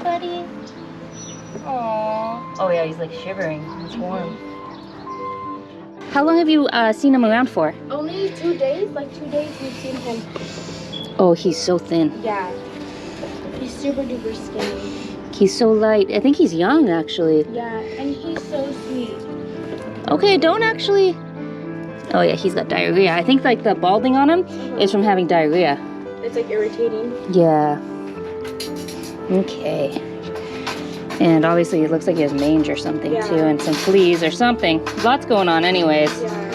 buddy? Aww. Oh yeah, he's like shivering. It's warm. How long have you seen him around for? Only 2 days. Like 2 days we've seen him. Oh, he's so thin. Yeah. He's super duper skinny. He's so light. I think he's young, actually. Yeah, and he's so sweet. Okay, don't actually... Oh yeah, he's got diarrhea. I think like the balding on him is from having diarrhea. It's like irritating. Yeah. Okay. And obviously it looks like he has mange or something too, and some fleas or something. Lots going on anyways. Yeah.